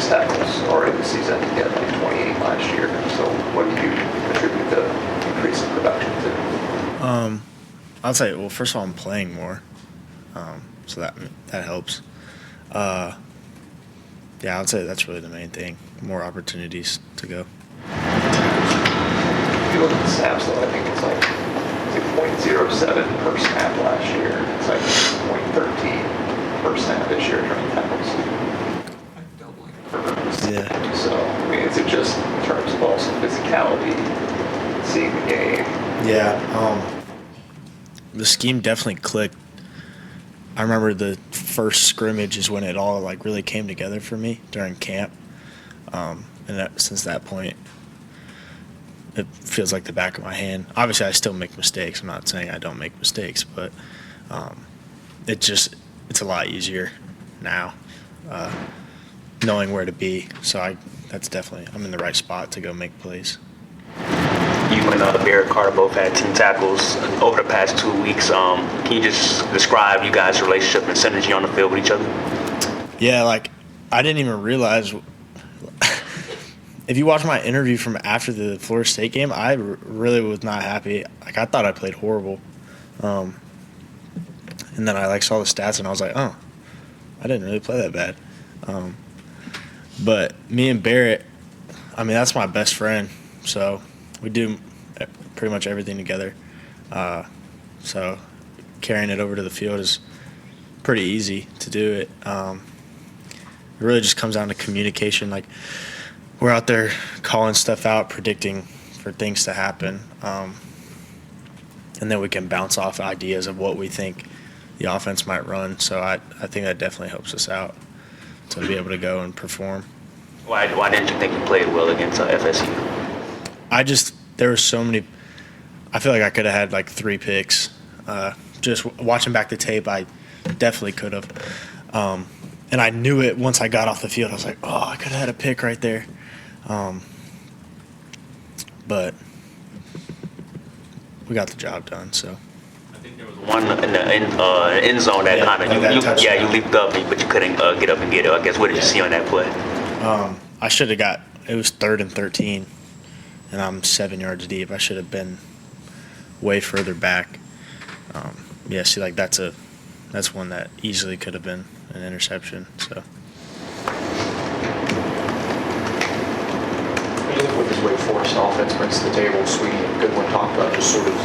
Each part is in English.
missed tackles already this season. He had like 28 last year. So what do you attribute the increase in production to? I'll say, well, first of all, I'm playing more, so that helps. Yeah, I'd say that's really the main thing. More opportunities to go. If you look at the snaps, though, I think it's like .07 per snap last year. It's like .13 per snap this year during tackles. Yeah. So, I mean, is it just in terms of also physicality, seeing the game? Yeah. The scheme definitely clicked. I remember the first scrimmage is when it all like really came together for me during camp, and since that point, it feels like the back of my hand. Obviously, I still make mistakes. I'm not saying I don't make mistakes, but it's a lot easier now, knowing where to be. So that's definitely, I'm in the right spot to go make plays. You and Barrett Carter both had 10 tackles over the past 2 weeks. Can you just describe you guys' relationship and synergy on the field with each other? Yeah, like I didn't even realize. If you watch my interview from after the Florida State game, I really was not happy. Like I thought I played horrible, and then I saw the stats and I was like, oh, I didn't really play that bad. But me and Barrett, I mean, that's my best friend, so we do pretty much everything together. So carrying it over to the field is pretty easy to do it. It really just comes down to communication. Like we're out there calling stuff out, predicting for things to happen, and then we can bounce off ideas of what we think the offense might run. So I think that definitely helps us out to be able to go and perform. Why didn't you think you played well against FSU? There were so many. I feel like I could have had like 3 picks. Just watching back the tape, I definitely could have. And I knew it once I got off the field. I was like, oh, I could have had a pick right there. But we got the job done. So. I think there was one in the end zone that you leaped up, but you couldn't get up and get it. I guess what did you see on that play? I should have got. It was 3rd and 13. And I'm 7 yards deep. I should have been way further back. See, like that's one that easily could have been an interception. So. When you look what this Wake Forest offense brings to the table, Sweeney and Goodwin talked about just sort of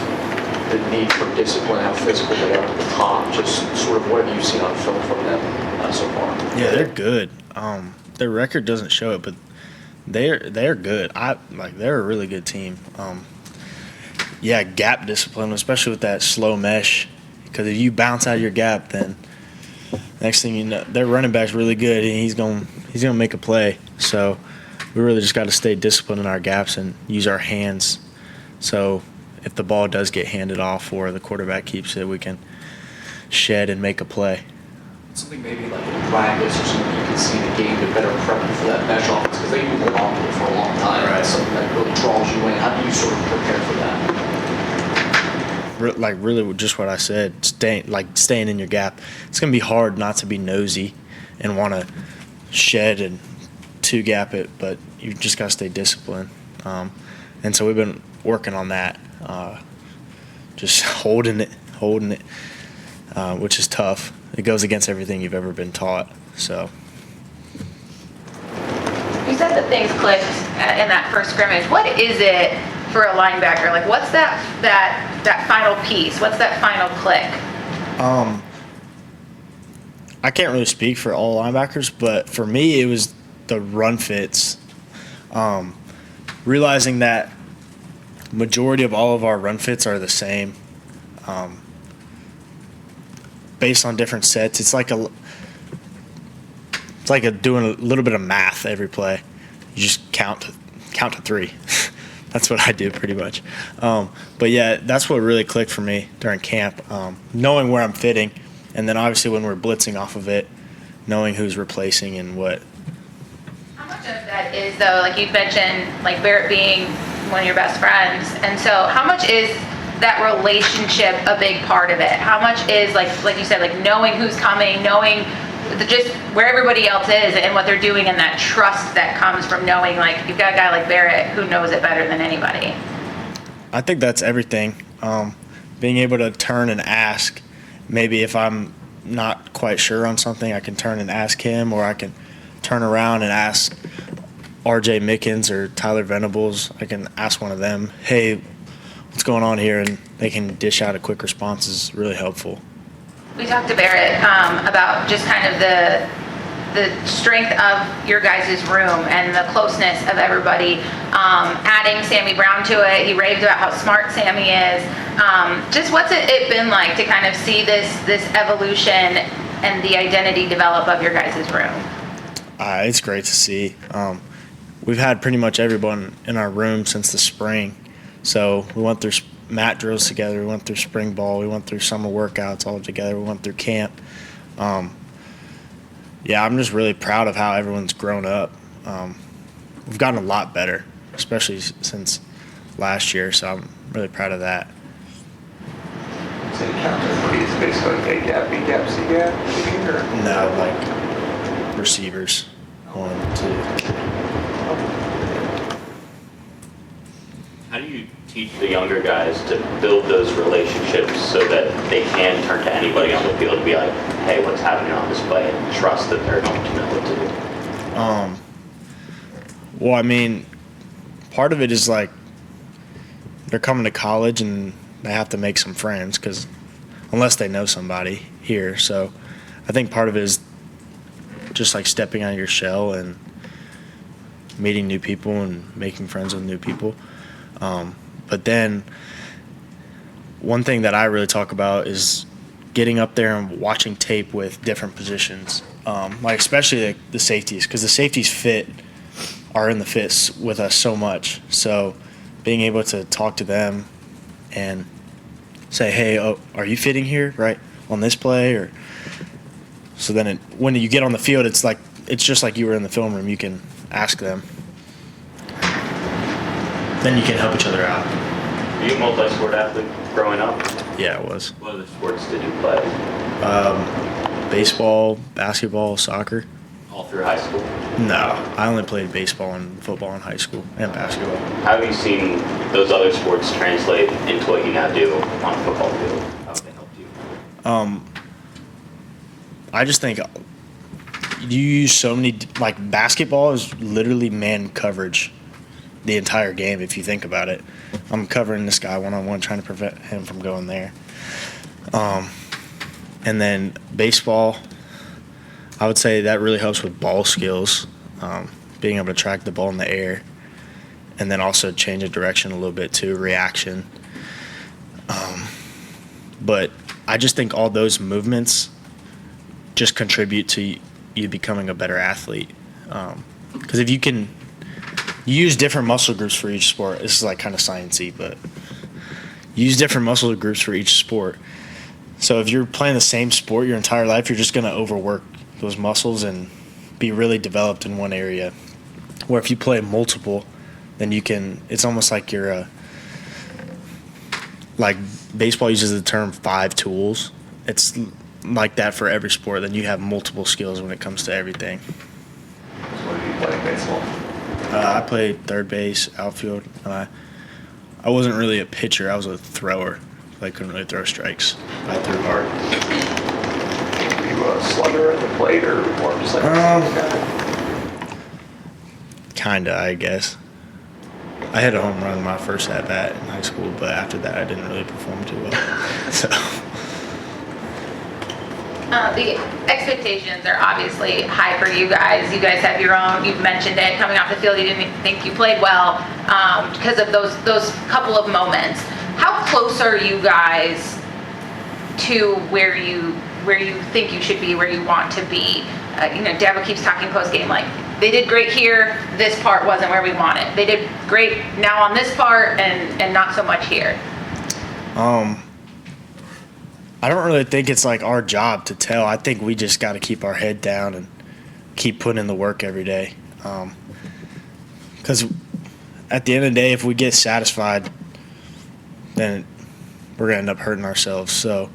the need for discipline, how physical they are at the top. Just sort of what have you seen on film from them so far? Yeah, they're good. Their record doesn't show it, but they're good. They're a really good team. Gap discipline, especially with that slow mesh, because if you bounce out of your gap, then next thing you know, their running back's really good, and he's gonna make a play. So we really just got to stay disciplined in our gaps and use our hands. So if the ball does get handed off or the quarterback keeps it, we can shed and make a play. Something maybe like in practice or something you can see the game to better prep you for that mesh offense, because they hold on to it for a long time. Right. That's something that really draws you in. How do you sort of prepare for that? Really just what I said, staying in your gap. It's going to be hard not to be nosy and want to shed and two-gap it, but you just got to stay disciplined. And so we've been working on that, just holding it, which is tough. It goes against everything you've ever been taught. So. You said that things clicked in that first scrimmage. What is it for a linebacker? Like, what's that final piece? What's that final click? I can't really speak for all linebackers, but for me, it was the run fits. Realizing that majority of all of our run fits are the same. Based on different sets, it's like doing a little bit of math every play. You just count to 3. That's what I do pretty much. But yeah, that's what really clicked for me during camp. Knowing where I'm fitting, and then obviously when we're blitzing off of it, knowing who's replacing and what. How much of that is, though, like you mentioned, like Barrett being one of your best friends, and so how much is that relationship a big part of it? How much is like you said, like knowing who's coming, knowing just where everybody else is and what they're doing, and that trust that comes from knowing, like, you've got a guy like Barrett who knows it better than anybody. I think that's everything. Being able to turn and ask, maybe if I'm not quite sure on something, I can turn and ask him, or I can turn around and ask RJ Mickens or Tyler Venables. I can ask one of them, hey, what's going on here? And they can dish out a quick response is really helpful. We talked to Barrett about just kind of the strength of your guys' room and the closeness of everybody. Adding Sammy Brown to it, he raved about how smart Sammy is. Just what's it been like to kind of see this evolution and the identity develop of your guys' room? It's great to see. We've had pretty much everyone in our room since the spring. So we went through mat drills together, we went through spring ball, we went through summer workouts all together, we went through camp. Yeah, I'm just really proud of how everyone's grown up. We've gotten a lot better, especially since last year, so I'm really proud of that. So you count the threes, basically A gap, B gap, C gap, or? No, like receivers. 1, 2. How do you teach the younger guys to build those relationships so that they can turn to anybody on the field and be like, hey, what's happening on this play, and trust that they're going to know what to do? Well, I mean, part of it is like they're coming to college and they have to make some friends, because unless they know somebody here. So I think part of it is just like stepping out of your shell and meeting new people and making friends with new people. But then one thing that I really talk about is getting up there and watching tape with different positions, like especially the safeties, because the safeties are in the fits with us so much. So being able to talk to them and say, hey, are you fitting here, right, on this play? Or so then when you get on the field, it's just like you were in the film room. You can ask them. Then you can help each other out. Were you a multi-sport athlete growing up? Yeah, it was. What other sports did you play? Baseball, basketball, soccer. All through high school? No, I only played baseball and football in high school, and basketball. How have you seen those other sports translate into what you now do on a football field? How have they helped you? I just think you use so many, like basketball is literally man coverage the entire game if you think about it. I'm covering this guy one-on-one trying to prevent him from going there. And then baseball, I would say that really helps with ball skills, being able to track the ball in the air, and then also change of direction a little bit too, reaction. But I just think all those movements just contribute to you becoming a better athlete. Because if you can use different muscle groups for each sport, this is like kind of sciencey, but use different muscle groups for each sport. So if you're playing the same sport your entire life, you're just going to overwork those muscles and be really developed in one area. Where if you play multiple, then you can, it's almost like you're like baseball uses the term 5 tools. It's like that for every sport. Then you have multiple skills when it comes to everything. So what do you play in baseball? I played third base, outfield. I wasn't really a pitcher. I was a thrower. I couldn't really throw strikes. I threw hard. Were you a slugger at the plate, or more just like a guy? Kinda, I guess. I hit a home run my first at bat in high school, but after that I didn't really perform too well. So. The expectations are obviously high for you guys. You guys have your own. You've mentioned it. Coming off the field, you didn't think you played well because of those couple of moments. How close are you guys to where you think you should be, where you want to be? Dabo keeps talking post game like they did great here. This part wasn't where we wanted. They did great now on this part, and not so much here. I don't really think it's like our job to tell. I think we just got to keep our head down and keep putting in the work every day. Because at the end of the day, if we get satisfied, then we're going to end up hurting ourselves. So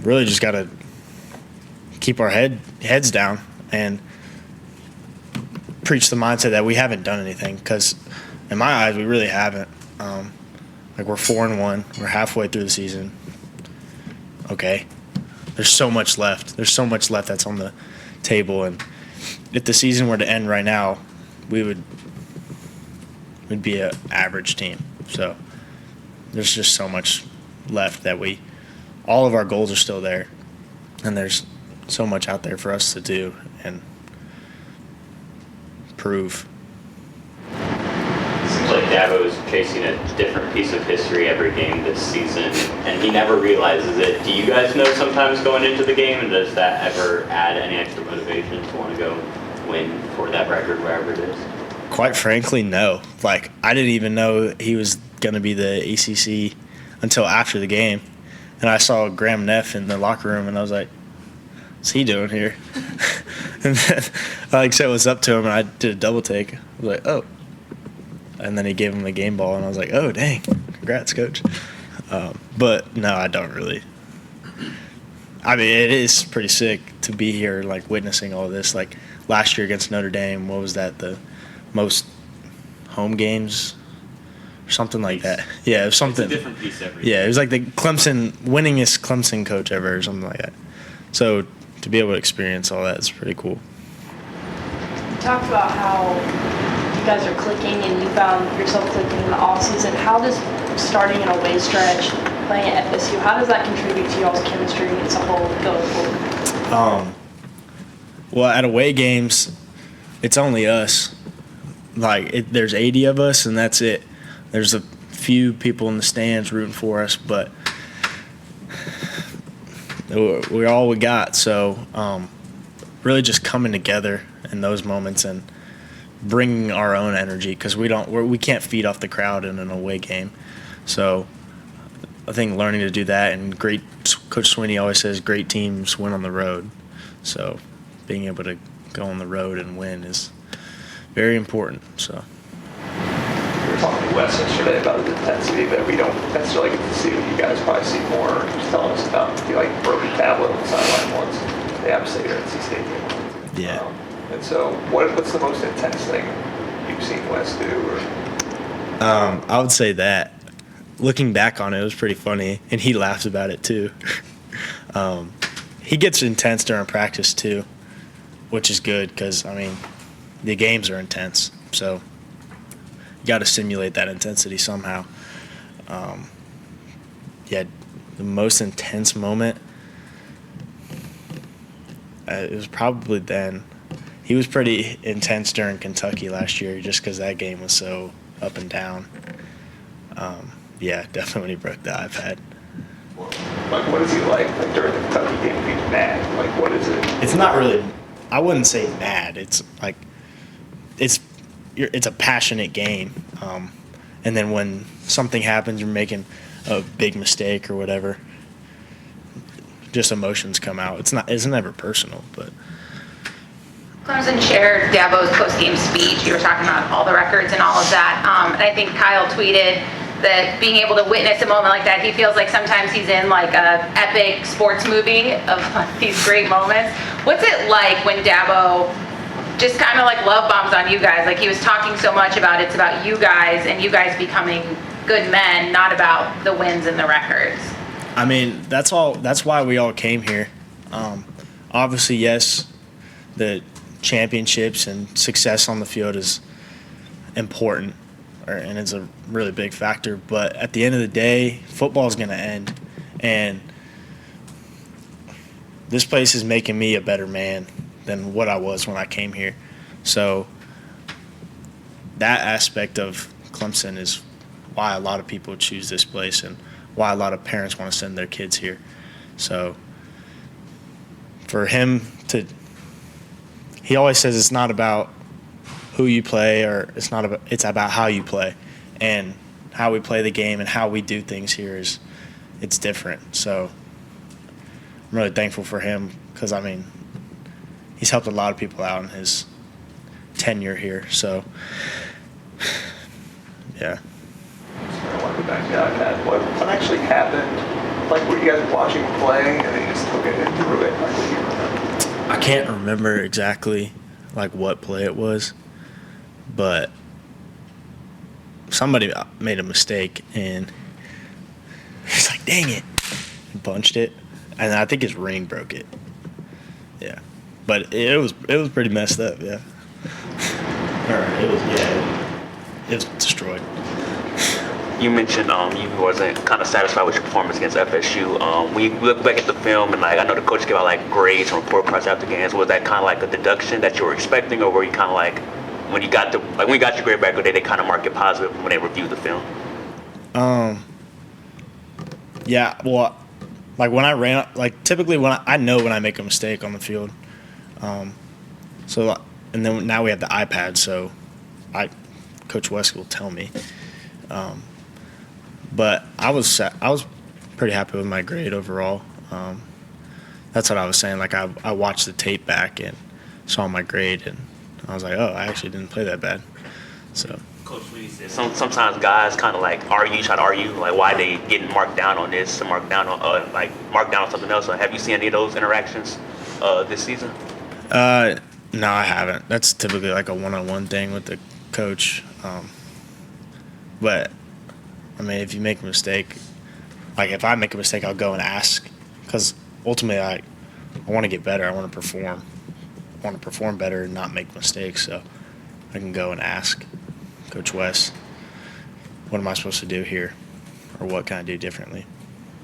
really just got to keep our heads down and preach the mindset that we haven't done anything, because in my eyes we really haven't. Like, we're 4-1, we're halfway through the season. Okay, there's so much left. There's so much left that's on the table, and if the season were to end right now, we'd be an average team. So there's just so much left that all of our goals are still there, and there's so much out there for us to do and prove. Seems like Dabo is chasing a different piece of history every game this season, and he never realizes it. Do you guys know sometimes going into the game, and does that ever add any extra motivation to want to go win for that record, wherever it is? Quite frankly, no. Like, I didn't even know he was going to be the ACC until after the game, and I saw Graham Neff in the locker room, and I was like, what's he doing here? And then I said what's up to him, and I did a double take. I was like, oh. And then he gave him the game ball, and I was like, oh, dang. Congrats, coach. But, no, I don't really. I mean, it is pretty sick to be here, like, witnessing all this. Like, last year against Notre Dame, what was that, the most home games or something like that? Yeah, it was something. It's a different piece every Yeah, it was like the winningest Clemson coach ever or something like that. So to be able to experience all that is pretty cool. You talked about how you guys are clicking and you found yourself clicking in the offseason. How does starting an away stretch, playing at FSU, how does that contribute to y'all's chemistry as a whole going forward? Well, at away games, it's only us. Like, there's 80 of us, and that's it. There's a few people in the stands rooting for us, but we're all we got. So really just coming together in those moments and bringing our own energy, because we can't feed off the crowd in an away game. So I think learning to do that, and Coach Sweeney always says great teams win on the road. So being able to go on the road and win is very important. So We were talking to Wes yesterday about the intensity that we don't necessarily get to see, what you guys probably see more. Just telling us about the broken tablet on the sideline once. They obviously are at NC State game. Yeah. And so what's the most intense thing you've seen Wes do? Or? I would say that. Looking back on it, it was pretty funny, and he laughs about it too. He gets intense during practice too, which is good because, I mean, the games are intense. So you got to simulate that intensity somehow. Yeah, the most intense moment, it was probably then. He was pretty intense during Kentucky last year just because that game was so up and down. Yeah, definitely when he broke the iPad. Like, what is he like during the Kentucky game? If he's mad, like, what is it? It's not really, I wouldn't say mad. It's like, it's a passionate game. And then when something happens, you're making a big mistake or whatever, just emotions come out. It's never personal, but. Clemson shared Dabo's post-game speech. You were talking about all the records and all of that. And I think Kyle tweeted that being able to witness a moment like that, he feels like sometimes he's in like a epic sports movie of these great moments. What's it like when Dabo just kind of like love bombs on you guys? Like, he was talking so much about it's about you guys and you guys becoming good men, not about the wins and the records. I mean, that's why we all came here. Obviously, yes, the championships and success on the field is important, and it's a really big factor. But at the end of the day, football is going to end, and this place is making me a better man than what I was when I came here. So that aspect of Clemson is why a lot of people choose this place and why a lot of parents want to send their kids here. So for him to – he always says it's not about who you play, or it's about how you play, and how we play the game and how we do things here it's different. So I'm really thankful for him because, I mean, he's helped a lot of people out in his tenure here. So, yeah. I want to go back to that. What actually happened? Like, were you guys watching play and they just took it and threw it? Like, what do you remember? I can't remember exactly like what play it was, but somebody made a mistake and he's like, "Dang it!" and punched it, and I think his ring broke it. Yeah, but it was pretty messed up. Yeah, it was destroyed. You mentioned you wasn't kind of satisfied with your performance against FSU. When you look back at the film and like I know the coach gave out like grades and report cards after games, was that kind of like a deduction that you were expecting, or were you kind of like when you got your grade back, they kind of mark it positive when they reviewed the film? Yeah, well, like when I ran, like typically when I know when I make a mistake on the field. So and then now we have the iPad, so Coach West will tell me. But I was pretty happy with my grade overall. That's what I was saying. Like I watched the tape back and saw my grade, and I was like, oh, I actually didn't play that bad. So. Coach, what he said, sometimes guys kind of like try to argue like why they getting marked down on this and marked down on something else. So have you seen any of those interactions this season? No, I haven't. That's typically like a one-on-one thing with the coach. But I mean, if you make a mistake, like if I make a mistake, I'll go and ask, because ultimately I want to get better. I want to perform. I want to perform better and not make mistakes. So I can go and ask Coach West, what am I supposed to do here, or what can I do differently?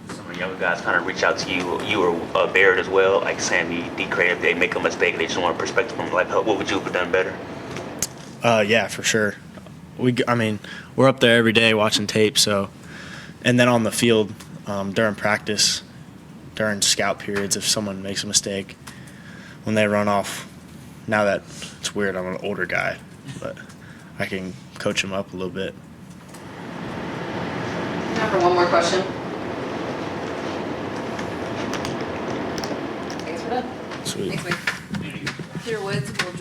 Some of the younger guys kind of reach out to you. You or Barrett as well, like Sammy, D-Cray, if they make a mistake, they just want a perspective from like, what would you have done better? Yeah, for sure. We're up there every day watching tape. So, and then on the field during practice, during scout periods, if someone makes a mistake, when they run off. Now that it's weird, I'm an older guy, but I can coach them up a little bit. Time for one more question. I guess we're done. Sweet. Next week. Peter Woods will